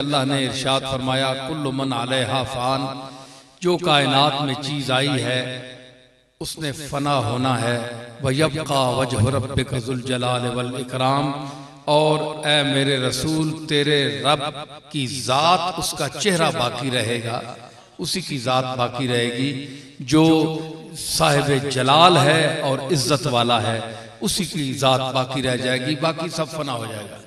अल्लाह ने इरशाद फरमाया कुल्लु मन अलैहा फ़ान, जो कायनात में चीज़ आई है उसने फना होना है। व यब्का वजह रब्बिका ज़ुल जलाल वल इकराम, और ए मेरे रसूल तेरे रब की ज़ात, उसका चेहरा बाकी रहेगा, उसी की ज़ात बाकी रहेगी जो साहिब जलाल है और इज्जत वाला है, उसी की ज़ात बाकी रह जाएगी, बाकी सब फना हो जाएगा।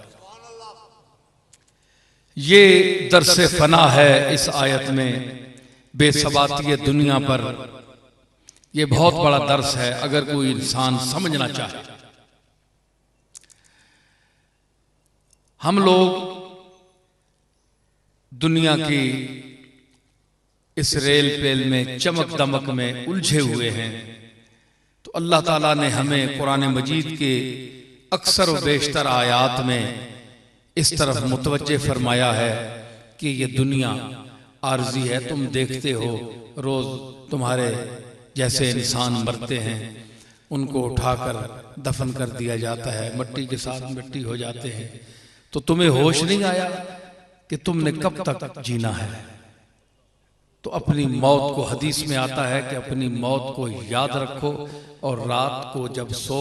ये दरसे फना है इस आयत में, बेसबाती दुनिया पर यह बहुत बड़ा दर्स है अगर कोई इंसान समझना चाहे। हम लोग दुनिया की इस रेल पेल में चमक दमक में उलझे हुए हैं, तो अल्लाह ताला ने हमें कुरान मजीद के अक्सर व बेशतर आयात में इस तरफ मुतवज्जे फरमाया है कि ये दुनिया आर्जी है। तुम देखते हो रोज तुम्हारे जैसे इंसान मरते हैं, उनको उठाकर दफन कर दिया जाता है, मिट्टी के साथ मिट्टी हो जाते हैं, तो तुम्हें होश नहीं आया कि तुमने कब तक जीना है। तो अपनी मौत को, हदीस में आता है कि अपनी मौत को याद रखो, और रात को जब सो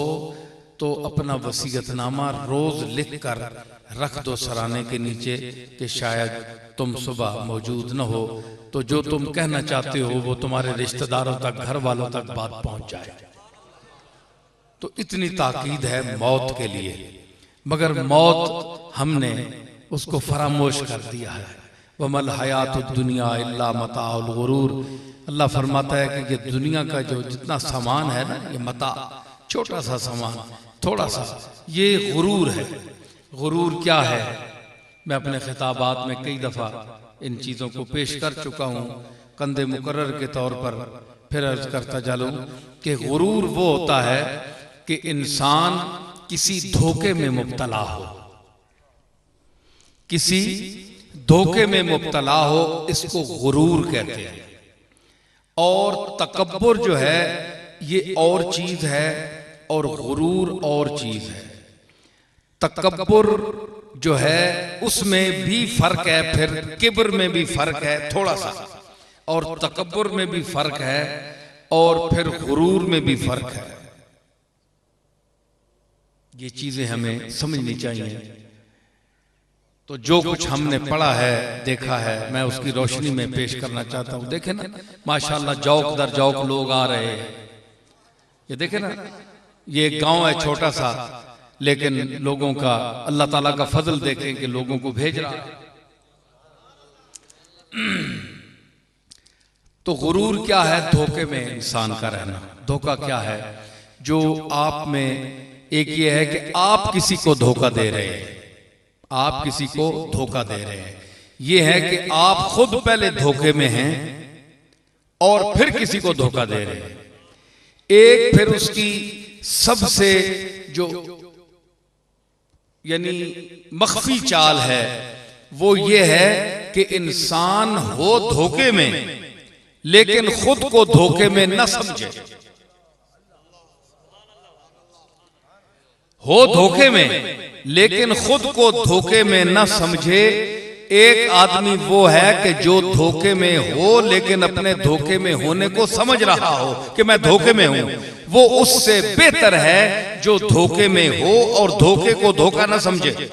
तो अपना वसीयतनामा रोज लिख कर रख दो सराने के नीचे कि शायद तुम सुबह मौजूद न हो, तो जो तुम कहना चाहते हो वो तुम्हारे रिश्तेदारों तक, घर वालों तक बात पहुंच जाए। तो इतनी ताकीद है मौत के लिए, मगर मौत हमने उसको फरामोश कर दिया है। वमल हयातुद दुनिया इल्ला मताउल गुरूर, अल्लाह फरमाता है कि ये दुनिया का जो जितना सामान है ना, ये मता, छोटा सा सामान, थोड़ा सा, ये गुरूर है। गुरूर क्या है, मैं अपने खिताबात में कई दफ़ा इन चीज़ों को पेश कर चुका हूँ, कंदे मुकर्रर के तौर पर फिर अर्ज करता चलूँ कि गुरूर वो होता है कि इंसान किसी धोखे में मुब्तला हो, किसी धोखे में मुब्तला हो, इसको गुरूर कहते हैं। और तकब्बुर जो है ये और चीज है और गुरूर और चीज है। तकब्बुर जो है उसमें भी फर्क है, फिर किब्र में भी फर्क है थोड़ा सा, और तकब्बुर में भी फर्क है, और फिर गुरूर में भी फर्क है। ये चीजें हमें समझनी चाहिए। तो जो कुछ हमने पढ़ा है, देखा है, मैं उसकी रोशनी में पेश करना चाहता हूं। देखे ना माशाल्लाह जौक दर जौक लोग आ रहे हैं। ये देखे ना, ये गांव है छोटा सा, लेकिन लोगों का, अल्लाह ताला का फजल देखें कि लोगों को भेज रहा है। तो गुरूर क्या है? धोखे में इंसान का रहना। धोखा क्या है? जो आप में एक ये है कि आप किसी को धोखा दे रहे हैं, आप किसी को धोखा दे रहे हैं। ये है कि आप खुद पहले धोखे में हैं और फिर किसी को धोखा दे रहे हैं। एक फिर उसकी सबसे जो यानी मख्फी चाल है वो ये है कि इंसान हो धोखे में लेकिन खुद को धोखे में न समझे। हो धोखे में लेकिन खुद को धोखे में न समझे। एक आदमी वो है कि जो धोखे में हो लेकिन अपने धोखे में होने को समझ रहा हो कि मैं धोखे में हूं। वो उससे बेहतर है जो धोखे में हो और धोखे को धोखा न समझे।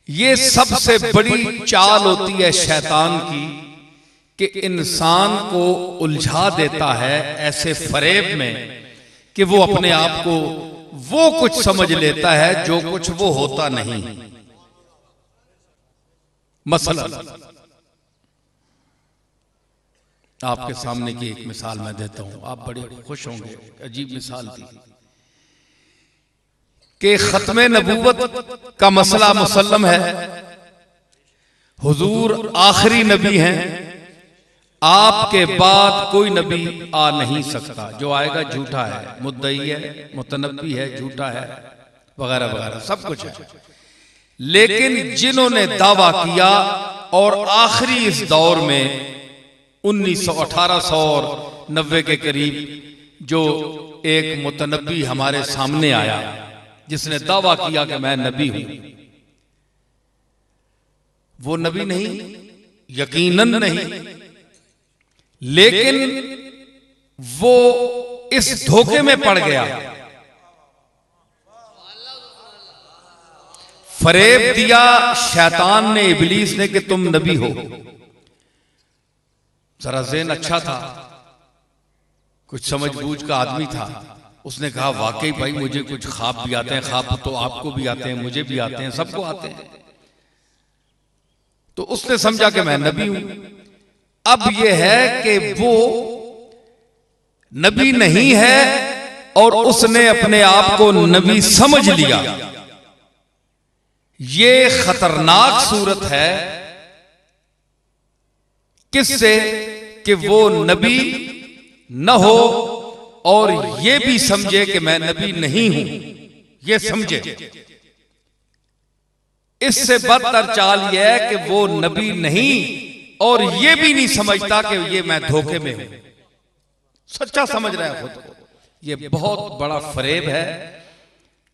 ये सबसे बड़ी चाल होती है शैतान की कि इंसान को उलझा देता है ऐसे फरेब में कि वो अपने आप को वो कुछ समझ लेता है जो कुछ वो होता नहीं। मसलन आपके सामने की एक मिसाल मैं देता हूं, आप बड़े खुश होंगे। अजीब मिसाल थी कि खत्मे नबूवत का मसला मुसल्लम है। हुजूर आखिरी नबी हैं, आपके बाद कोई नबी आ नहीं सकता, जो आएगा झूठा है, मुद्दई है, मुतनब्बी है, झूठा है, वगैरह वगैरह सब कुछ है। लेकिन जिन्होंने दावा किया और आखिरी इस दौर में 1890 के करीब जो एक मुतनब्बी हमारे सामने आया, जिसने दावा किया कि मैं नबी हूं, वो नबी नहीं, यकीनन नहीं, लेकिन वो इस धोखे में पड़ गया, फरेब दिया शैतान ने, इबलीस ने, कि तुम नबी हो। जरा ज़हन अच्छा था, कुछ समझ बूझ का आदमी था, उसने कहा वाकई भाई मुझे कुछ ख्वाब भी आते हैं, ख्वाब तो आपको भी आते हैं, मुझे भी आते हैं, सबको आते हैं। तो उसने समझा कि मैं नबी हूं। अब यह है कि वो नबी नहीं है और उसने अपने आप को नबी समझ लिया। ये खतरनाक सूरत है। किससे? कि वो नबी न हो और ये भी समझे कि मैं नबी नहीं हूं, ये समझे। इससे बदतर चाल यह है कि वो नबी नहीं और ये भी नहीं समझता कि ये मैं धोखे में हूं, सच्चा समझ रहा है खुद को। ये बहुत बड़ा फरेब है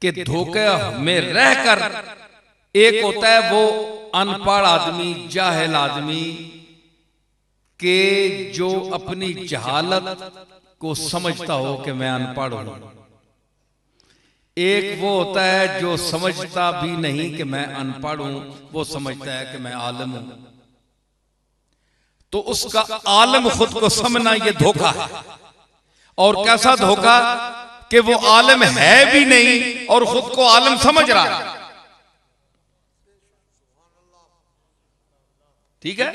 कि धोखे में रहकर, एक होता है वो अनपढ़ आदमी, जाहिल आदमी के जो अपनी जहालत को समझता हो कि मैं अनपढ़ हूं, एक वो होता है जो समझता भी नहीं कि मैं अनपढ़ हूं, वो समझता है कि मैं आलिम हूं। तो उसका आलिम खुद को समझना ये धोखा है। और कैसा धोखा कि वो आलिम है भी नहीं और खुद को आलिम समझ रहा है। ठीक है।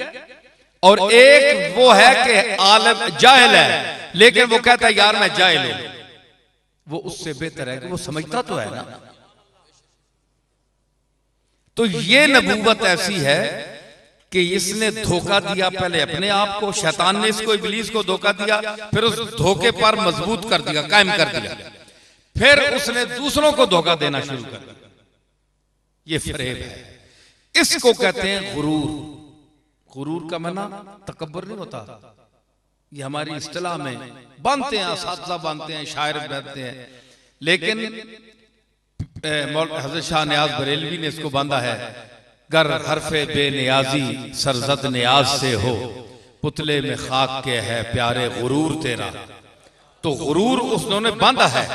और एक वो है कि आलिम जाहिल है, लेकिन वो कहता है यार मैं जाहिल हूं। वो उससे बेहतर है कि वो समझता तो है ना। तो ये नबूवत ऐसी है कि इसने धोखा दिया, पहले अपने आप को, शैतान ने इसको, इब्लीस को धोखा दिया, फिर उस धोखे पर मजबूत कर दिया, कायम कर दिया, फिर उसने दूसरों को धोखा देना शुरू कर दिया। ये फरेब है। इसको कहते हैं गुरूर। गुरूर का माना तकब्बुर नहीं होता। ये हमारी इस्तिलाह में बांधते हैं, असातिज़ा बांधते हैं, शायर बांधते हैं, लेकिन हज़रत शाह नियाज़ बरेलवी ने इसको बांधा है। गर हरफे बेनियाजी सरजद नियाज से हो, पुतले में खाक के है प्यारे गुरूर तेरा। तो गुरूर उन्होंने बांधा है,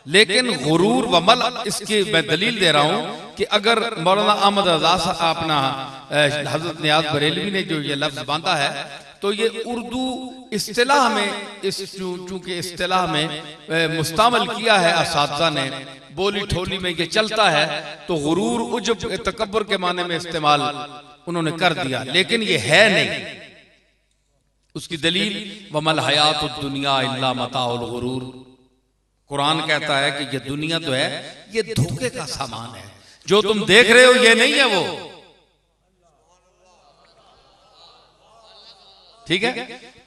लेकिन गुरूर वमल, इसकी मैं दलील दे रहा हूं कि अगर मौलाना अहमद रज़ा अपना हज़रत नियाज़ बरेलवी ने जो ये लफ्ज बांधा है, तो ये उर्दू इस्तिलाह में, चूंकि इस्तिलाह में मुस्तामल किया है असातिज़ा ने, बोली ठोली में ये चलता है, तो गुरूर उज्ब तकब्बुर के माने में इस्तेमाल उन्होंने कर दिया, लेकिन ये है नहीं। उसकी दलील वमल हयातुद दुनिया इल्ला मताउल गुरूर। कुरान कहता है कि ये दुनिया तो है, ये धोखे का सामान है, जो तुम देख रहे हो ये नहीं है वो। ठीक है।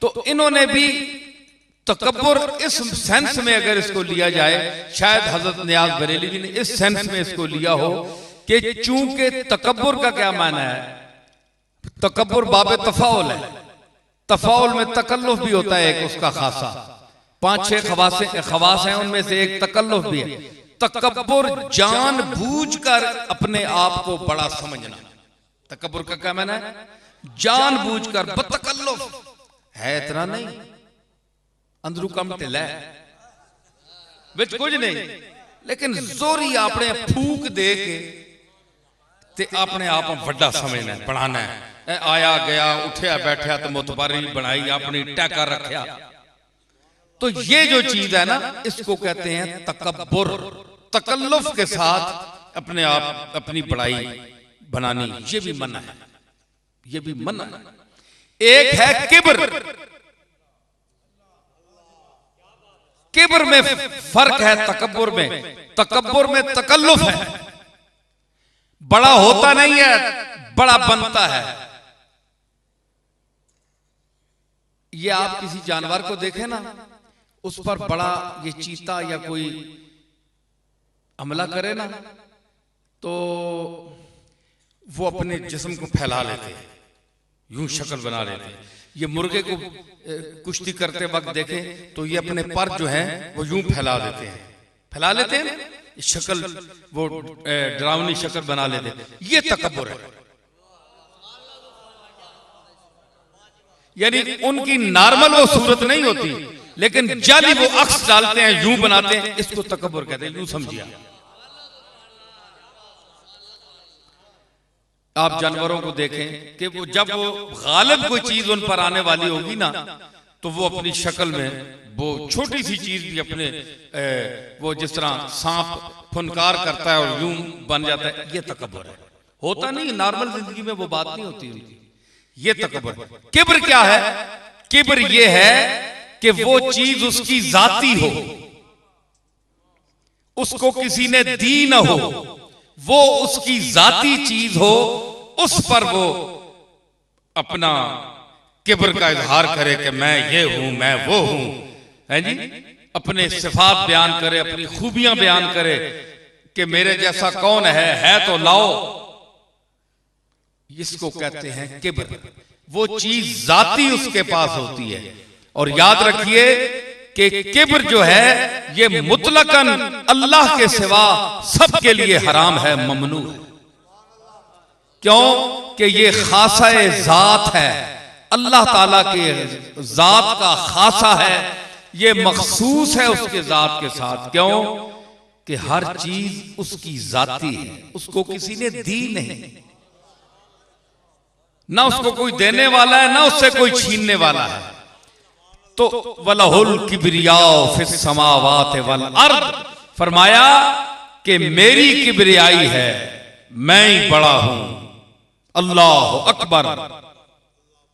तो इन्होंने भी तकब्बुर इस सेंस में अगर इसको लिया जाए, शायद हजरत नियाज़ बरेलवी ने इस सेंस में इसको लिया हो कि चूंकि तकब्बुर का क्या माना है, तकब्बुर बाबे तफाउल है, तफाउल में तकल्लुफ भी होता है एक उसका खासा, 5-6 खवास हैं, उनमें से एक तकल्लुफ भी है। तकब्बुर जानबूझकर अपने आप को बड़ा समझना, तकब्बुर का क्या माना है? जानबूझकर बतकल्लुफ है, इतना नहीं, अंदरू कम ढिला है, विच कुछ नहीं, लेकिन जोरी आपने फूक दे के ते अपने आप वड्डा समझना है, बढ़ाना है। आया गया, उठया बैठा तो मुतबारी बनाई, अपनी टैका रखा। तो ये जो चीज है ना, इसको कहते हैं तकब्बुर। तकल्लुफ के साथ अपने आप अपनी बड़ाई बनानी, ये भी मना है, ये भी मना है। एक है किब्र। किब्र में फर्क है तकब्बुर में। तकब्बुर में तकल्लुफ है, बड़ा होता नहीं है, बड़ा बनता है। ये आप किसी जानवर को देखें ना, उस पर बड़ा ये चीता या कोई हमला करे ना, तो वो अपने जिस्म को फैला लेते हैं, यूं शक्ल बना लेते हैं। ये मुर्गे को कुश्ती करते वक्त देखें तो ये अपने पर जो है वो यूं फैला देते हैं, फैला लेते हैं, शक्ल वो डरावनी शक्ल बना लेते, ये तकब्बुर है। यानी उनकी नॉर्मल वो सूरत नहीं होती, लेकिन जाली वो अक्स डालते हैं, यूं बनाते हैं, इसको तकब्बुर कहते हैं। यूं समझिए आप जानवरों को देखें कि वो जब वो गालिब कोई चीज उन पर आने वाली होगी ना, तो वो अपनी शक्ल में वो छोटी सी चीज भी अपने वो जिस तरह सांप फुनकार करता है और यूं बन जाता है, ये तकब्बुर है। होता नहीं, नॉर्मल जिंदगी में वो बात नहीं होती उनकी, ये तकब्बुर। किब्र क्या है? किब्र ये है कि वो चीज उसकी जाती हो, उसको किसी ने दी ना हो, वो उसकी जाती चीज हो, उस पर वो अपना किब्र का इजहार करे कि मैं ये हूं, मैं वो हूं, है जी, अपने सिफात बयान करे, अपनी खूबियां बयान करे कि मेरे जैसा कौन है तो लाओ। इसको कहते हैं किब्र। वो चीज जाती उसके पास होती है। और याद रखिए कि किब्र जो है ये मुतलकन अल्लाह के सिवा सबके लिए हराम है, ममनू है। क्यों कि ये खासा जात है, अल्लाह ताला के जात का खासा है, ये मखसूस है उसके जात के साथ। क्यों कि हर चीज उसकी जाती है, उसको किसी ने दी नहीं, ना उसको कोई देने वाला है, ना उससे कोई छीनने वाला है। तो वलहुल किब्रियाउ फिस समावात वल अर्द, फरमाया कि मेरी किब्रियाई है, मैं ही बड़ा हूं, अल्लाह अकबर,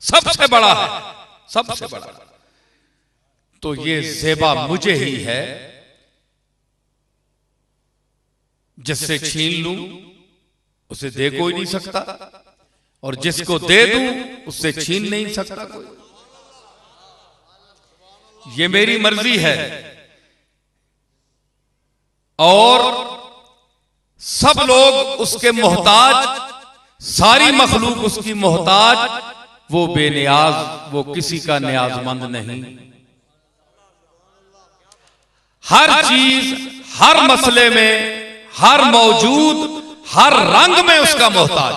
सबसे बड़ा है, सबसे बड़ा। तो ये ज़ेबा मुझे ही है, जिससे छीन लूं उसे दे कोई नहीं सकता, और जिसको दे दूं उससे छीन नहीं सकता कोई। ये मेरी मर्जी है। और सब लोग उसके मोहताज, सारी मखलूक उसकी मोहताज, वो बेनियाज, वो किसी का नियाजमंद नहीं। हर चीज, हर मसले में, हर मौजूद, हर रंग में उसका मोहताज।